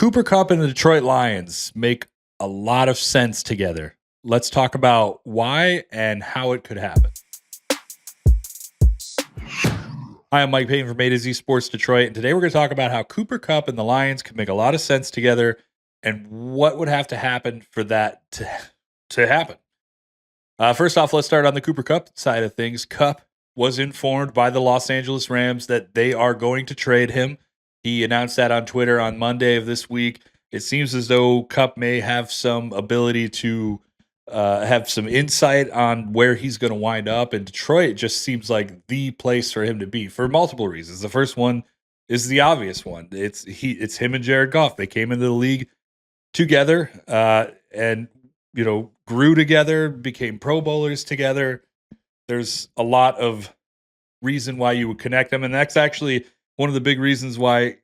Cooper Kupp and the Detroit Lions make a lot of sense together. Let's talk about why and how it could happen. Hi, I'm Mike Payton from A to Z Sports Detroit, and today we're going to talk about how Cooper Kupp and the Lions could make a lot of sense together and what would have to happen for that to happen. First off, let's start on the Cooper Kupp side of things. Kupp was informed by the Los Angeles Rams that they are going to trade him. He announced that on Twitter on Monday of this week. It seems as though Kupp may have some ability to have some insight on where he's going to wind up, and Detroit just seems like the place for him to be for multiple reasons. The first one is the obvious one. It's him and Jared Goff. They came into the league together and grew together, became Pro Bowlers together. There's a lot of reason why you would connect them, and that's actually one of the big reasons why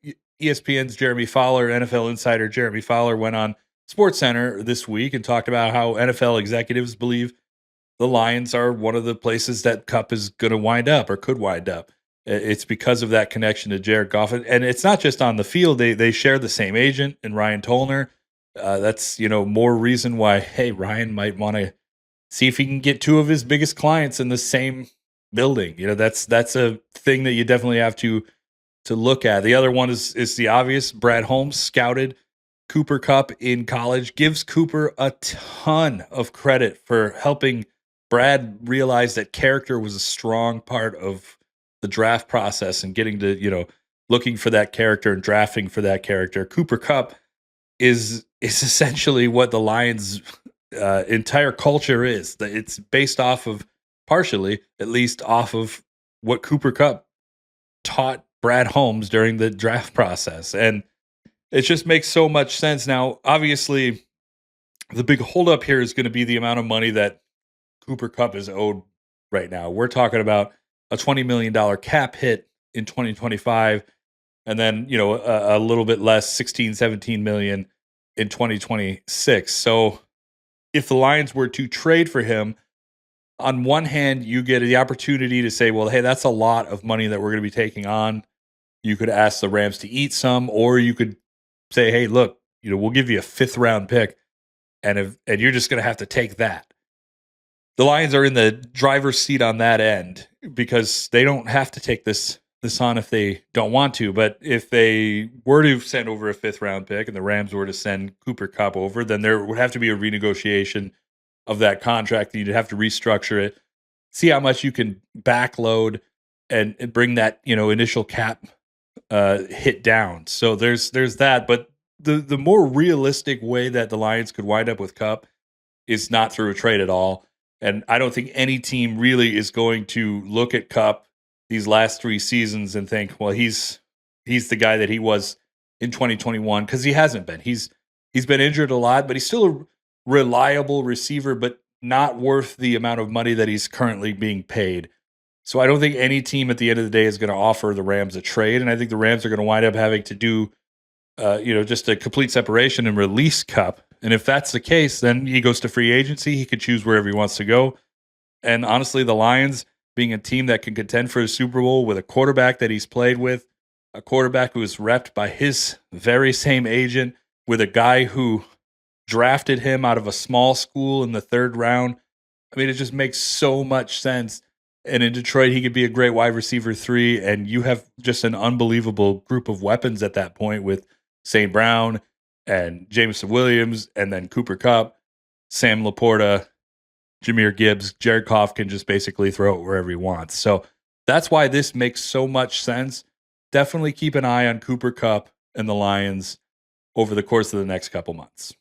ESPN's Jeremy Fowler, NFL insider Jeremy Fowler, went on SportsCenter this week and talked about how NFL executives believe the Lions are one of the places that Kupp is going to wind up or could wind up. It's because of that connection to Jared Goff. And it's not just on the field. They share the same agent in Ryan Tollner. That's, more reason why, hey, Ryan might want to see if he can get two of his biggest clients in the same building. That's a thing that you definitely have to look at. The other one is the obvious. Brad Holmes scouted Cooper Kupp in college, gives Cooper a ton of credit for helping Brad realize that character was a strong part of the draft process and getting to, looking for that character and drafting for that character. Cooper Kupp is essentially what the Lions' entire culture is. It's based off of, partially, at least, off of what Cooper Kupp taught Brad Holmes during the draft process. And it just makes so much sense. Now, obviously, the big holdup here is going to be the amount of money that Cooper Kupp is owed right now. We're talking about a $20 million cap hit in 2025, and then, a little bit less, 16, 17 million in 2026. So if the Lions were to trade for him, on one hand, you get the opportunity to say, well, hey, that's a lot of money that we're going to be taking on. You could ask the Rams to eat some, or you could say, hey, look, we'll give you a 5th round pick, and you're just going to have to take that. The Lions are in the driver's seat on that end because they don't have to take this on if they don't want to. But if they were to send over a 5th round pick and the Rams were to send Cooper Kupp over, then there would have to be a renegotiation of that contract. You'd have to restructure it, see how much you can backload and bring that initial cap hit down. So there's that. But the more realistic way that the Lions could wind up with Kupp is not through a trade at all. And I don't think any team really is going to look at Kupp these last 3 seasons and think, well, he's the guy that he was in 2021, because he hasn't been. He's been injured a lot, but he's still a reliable receiver, but not worth the amount of money that he's currently being paid. So I don't think any team at the end of the day is going to offer the Rams a trade, and I think the Rams are going to wind up having to do, just a complete separation and release Kupp. And if that's the case, then he goes to free agency. He could choose wherever he wants to go. And honestly, the Lions, being a team that can contend for a Super Bowl with a quarterback that he's played with, a quarterback who is repped by his very same agent, with a guy who drafted him out of a small school in the 3rd round. I mean, it just makes so much sense. And in Detroit, he could be a great wide receiver 3, and you have just an unbelievable group of weapons at that point with St. Brown and Jameson Williams, and then Cooper Kupp, Sam Laporta, Jahmyr Gibbs. Jared Goff can just basically throw it wherever he wants. So that's why this makes so much sense. Definitely keep an eye on Cooper Kupp and the Lions over the course of the next couple months.